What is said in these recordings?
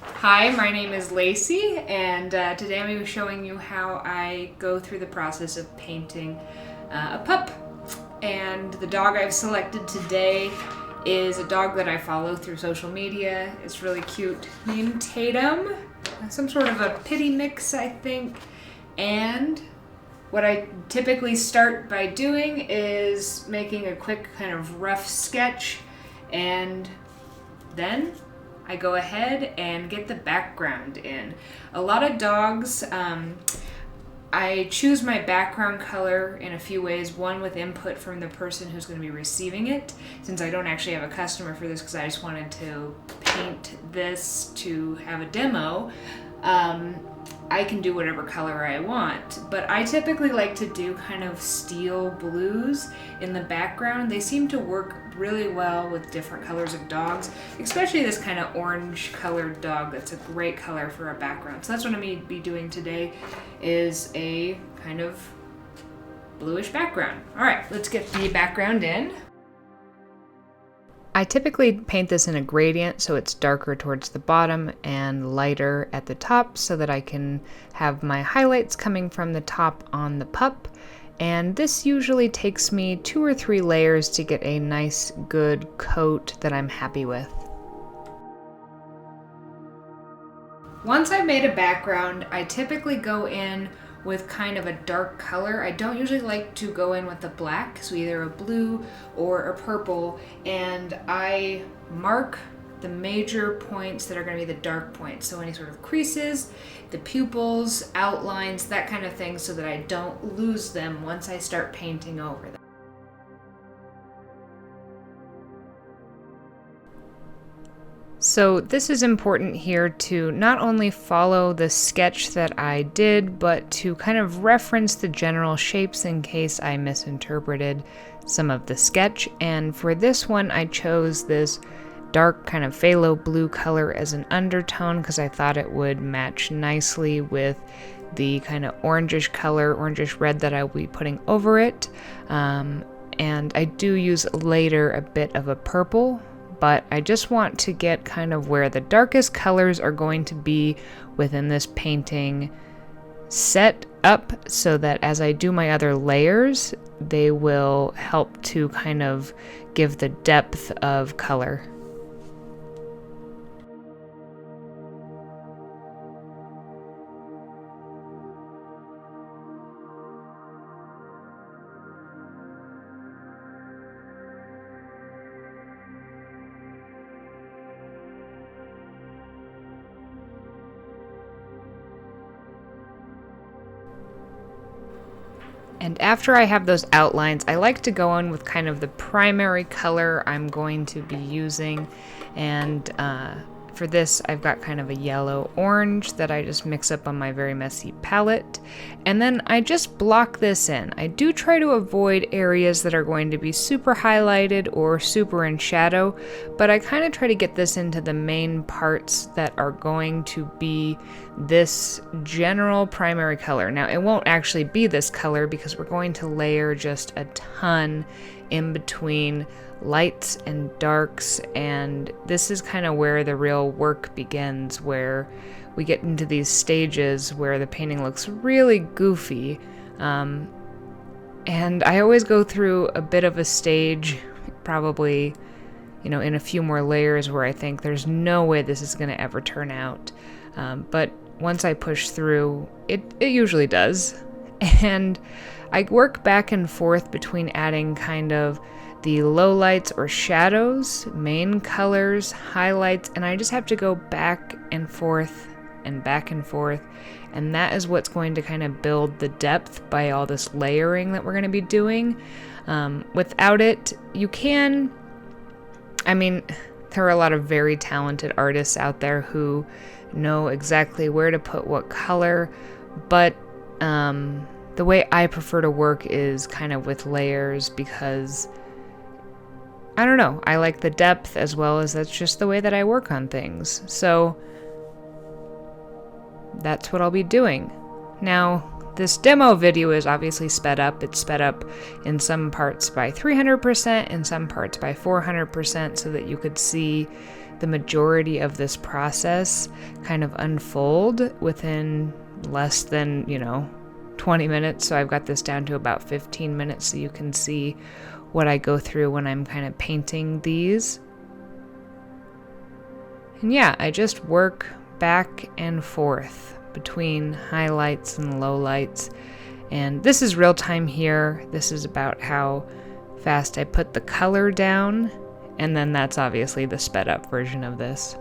Hi, my name is Lacey, and today I'm going to be showing you how I go through the process of painting a pup. And the dog I've selected today is a dog that I follow through social media. It's really cute, named Tatum. Some sort of a pitty mix, I think. And what I typically start by doing is making a quick kind of rough sketch, and then I go ahead and get the background in. A lot of dogs, I choose my background color in a few ways. One, with input from the person who's going to be receiving it, since I don't actually have a customer for this because I just wanted to paint this to have a demo. I can do whatever color I want, but I typically like to do kind of steel blues in the background. They seem to work really well with different colors of dogs, especially this kind of orange colored dog. That's a great color for a background. So that's what I'm going to be doing today, is a kind of bluish background. All right, let's get the background in. I typically paint this in a gradient, so it's darker towards the bottom and lighter at the top, so that I can have my highlights coming from the top on the pup. And this usually takes me 2 or 3 layers to get a nice, good coat that I'm happy with. Once I've made a background, I typically go in with kind of a dark color. I don't usually like to go in with a black, so either a blue or a purple, and I mark the major points that are going to be the dark points. So any sort of creases, the pupils, outlines, that kind of thing, so that I don't lose them once I start painting over them. So this is important here to not only follow the sketch that I did, but to kind of reference the general shapes in case I misinterpreted some of the sketch. And for this one, I chose this dark kind of phthalo blue color as an undertone because I thought it would match nicely with the kind of orangish color, orangish red that I will be putting over it. And I do use later a bit of a purple, but I just want to get kind of where the darkest colors are going to be within this painting set up, so that as I do my other layers, they will help to kind of give the depth of color. And after I have those outlines, I like to go in with kind of the primary color I'm going to be using. And for this, I've got kind of a yellow-orange that I just mix up on my very messy palette. And then I just block this in. I do try to avoid areas that are going to be super highlighted or super in shadow, but I kind of try to get this into the main parts that are going to be this general primary color. Now, it won't actually be this color because we're going to layer just a ton in between lights and darks, and this is kind of where the real work begins, where we get into these stages where the painting looks really goofy. And I always go through a bit of a stage, probably, in a few more layers, where I think there's no way this is going to ever turn out. But once I push through, it usually does. And I work back and forth between adding kind of the lowlights or shadows, main colors, highlights, and I just have to go back and forth and back and forth, and that is what's going to kind of build the depth by all this layering that we're going to be doing. Without it, there are a lot of very talented artists out there who know exactly where to put what color, but the way I prefer to work is kind of with layers, because I don't know, I like the depth, as well as that's just the way that I work on things. So that's what I'll be doing. Now, This demo video is obviously sped up. It's sped up in some parts by 300%, in some parts by 400%, so that you could see the majority of this process kind of unfold within less than, 20 minutes. So I've got this down to about 15 minutes so you can see what I go through when I'm kind of painting these. And yeah, I just work back and forth between highlights and lowlights. And this is real time here. This is about how fast I put the color down. And then that's obviously the sped up version of this.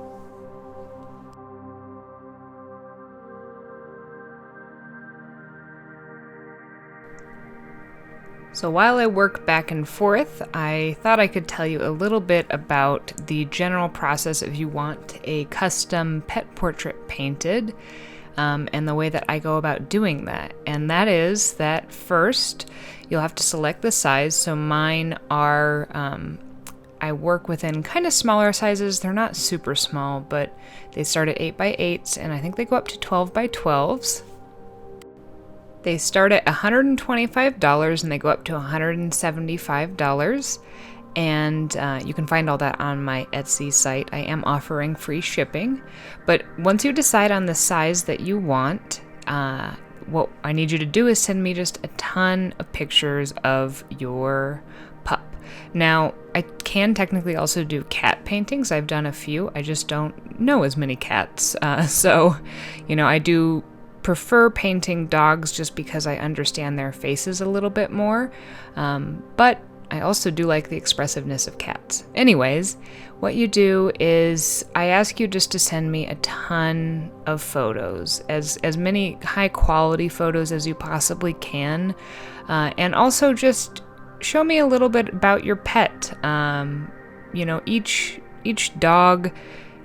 So while I work back and forth, I thought I could tell you a little bit about the general process if you want a custom pet portrait painted, and the way that I go about doing that. And that is that first, you'll have to select the size. So mine are, I work within kind of smaller sizes. They're not super small, but they start at 8x8s, and I think they go up to 12x12s. They start at $125 and they go up to $175. And you can find all that on my Etsy site. I am offering free shipping. But once you decide on the size that you want, what I need you to do is send me just a ton of pictures of your pup. Now, I can technically also do cat paintings. I've done a few. I just don't know as many cats. So, I do prefer painting dogs just because I understand their faces a little bit more, but I also do like the expressiveness of cats. Anyways, what you do is I ask you just to send me a ton of photos, as many high quality photos as you possibly can, and also just show me a little bit about your pet. Each dog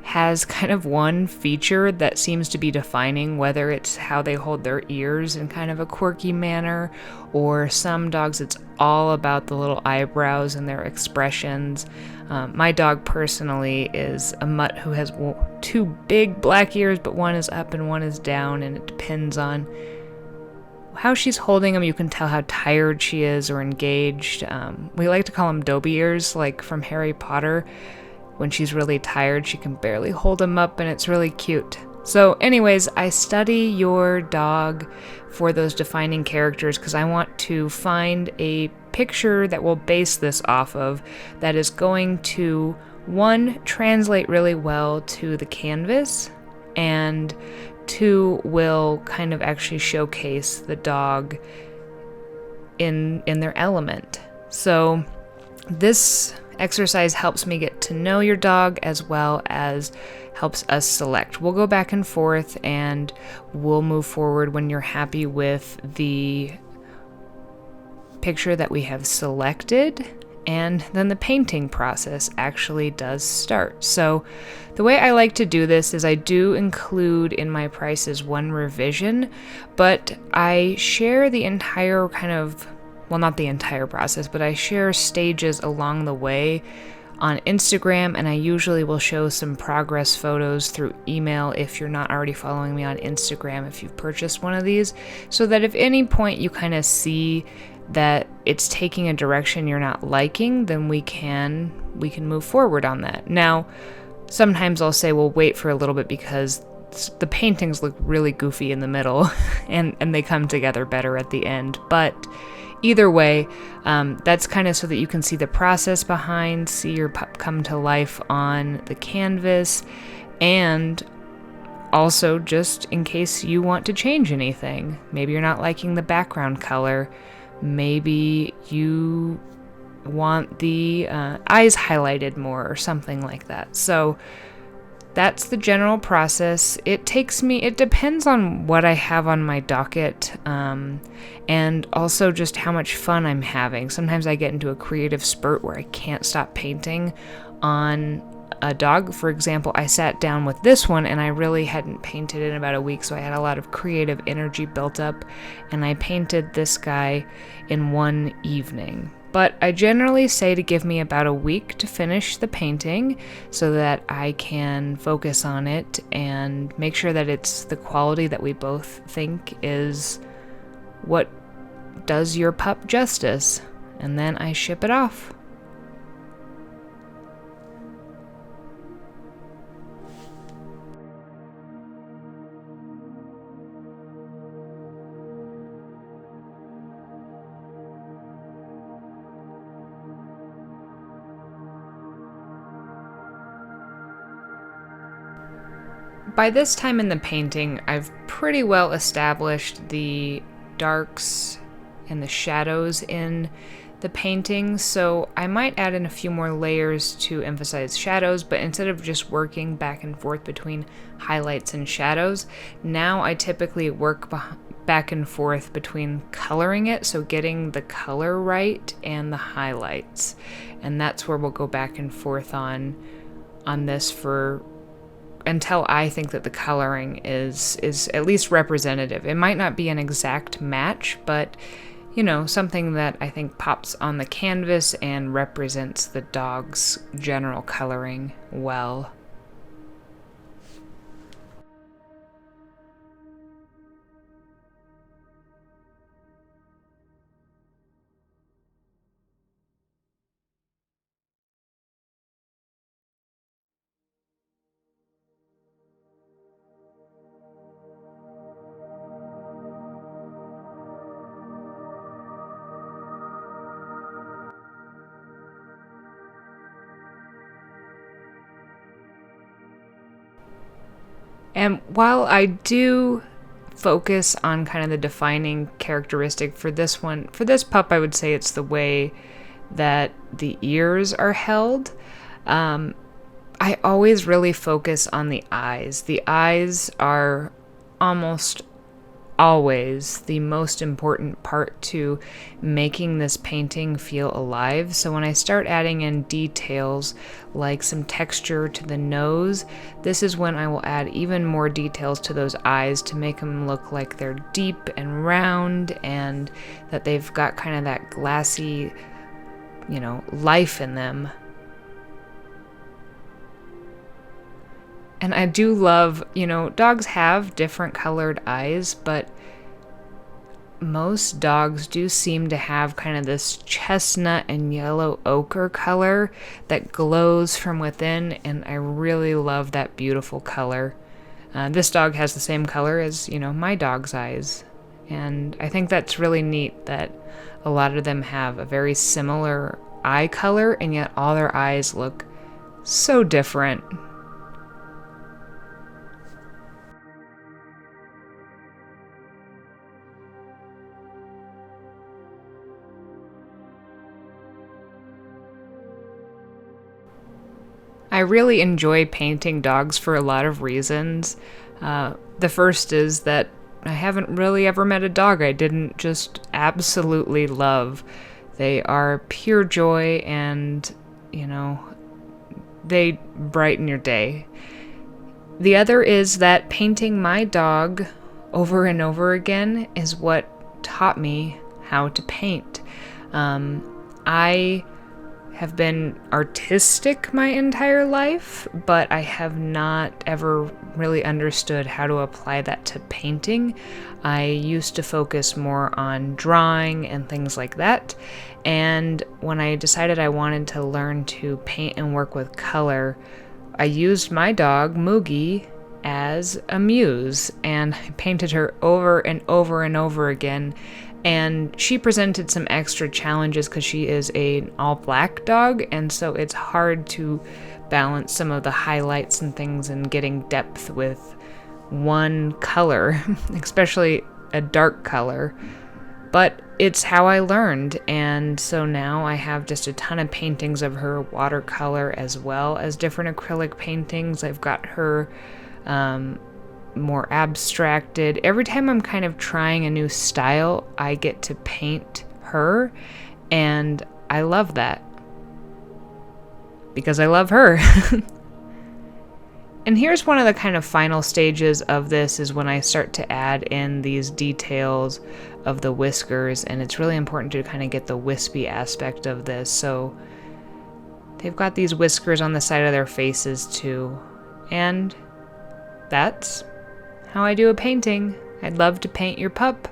has kind of one feature that seems to be defining, whether it's how they hold their ears in kind of a quirky manner, or some dogs it's all about the little eyebrows and their expressions. My dog personally is a mutt who has two big black ears, but one is up and one is down, and it depends on how she's holding them. You can tell how tired she is or engaged. We like to call them Dobby ears, like from Harry Potter. When she's really tired, she can barely hold them up, and it's really cute. So anyways, I study your dog for those defining characters because I want to find a picture that will base this off of that is going to, one, translate really well to the canvas, and two, will kind of actually showcase the dog in their element. So this exercise helps me get to know your dog as well as helps us select. We'll go back and forth and we'll move forward when you're happy with the picture that we have selected, and then the painting process actually does start. So the way I like to do this is I do include in my prices one revision, but I share the entire not the entire process, but I share stages along the way on Instagram, and I usually will show some progress photos through email if you're not already following me on Instagram, if you've purchased one of these, so that if any point you kind of see that it's taking a direction you're not liking, then we can move forward on that. Now, sometimes I'll say, well, wait for a little bit because the paintings look really goofy in the middle and they come together better at the end. But either way, that's kind of so that you can see the process behind, see your pup come to life on the canvas, and also just in case you want to change anything. Maybe you're not liking the background color. Maybe you want the eyes highlighted more or something like that. So that's the general process. It depends on what I have on my docket, and also just how much fun I'm having. Sometimes I get into a creative spurt where I can't stop painting on a dog. For example, I sat down with this one and I really hadn't painted in about a week, so I had a lot of creative energy built up, and I painted this guy in one evening. But I generally say to give me about a week to finish the painting so that I can focus on it and make sure that it's the quality that we both think is what does your pup justice, and then I ship it off. By this time in the painting, I've pretty well established the darks and the shadows in the painting, so I might add in a few more layers to emphasize shadows, but instead of just working back and forth between highlights and shadows, now I typically work back and forth between coloring it, so getting the color right and the highlights. And that's where we'll go back and forth on this for until I think that the coloring is at least representative. It might not be an exact match, but something that I think pops on the canvas and represents the dog's general coloring well. And while I do focus on kind of the defining characteristic for this pup, I would say it's the way that the ears are held. I always really focus on the eyes. The eyes are almost always the most important part to making this painting feel alive. So when I start adding in details like some texture to the nose, this is when I will add even more details to those eyes to make them look like they're deep and round and that they've got kind of that glassy, life in them. And I do love, dogs have different colored eyes, but most dogs do seem to have kind of this chestnut and yellow ochre color that glows from within, and I really love that beautiful color. This dog has the same color as, my dog's eyes, and I think that's really neat that a lot of them have a very similar eye color, and yet all their eyes look so different. I really enjoy painting dogs for a lot of reasons. The first is that I haven't really ever met a dog I didn't just absolutely love. They are pure joy and, they brighten your day. The other is that painting my dog over and over again is what taught me how to paint. I have been artistic my entire life, but I have not ever really understood how to apply that to painting. I used to focus more on drawing and things like that, and when I decided I wanted to learn to paint and work with color, I used my dog, Moogie, as a muse, and I painted her over and over and over again. And she presented some extra challenges because she is an all-black dog, and so it's hard to balance some of the highlights and things and getting depth with one color, especially a dark color. But it's how I learned, and so now I have just a ton of paintings of her watercolor as well as different acrylic paintings. I've got her more abstracted. Every time I'm kind of trying a new style, I get to paint her, and I love that because I love her. And here's one of the kind of final stages of this is when I start to add in these details of the whiskers, and it's really important to kind of get the wispy aspect of this. So they've got these whiskers on the side of their faces too, and that's how I do a painting. I'd love to paint your pup.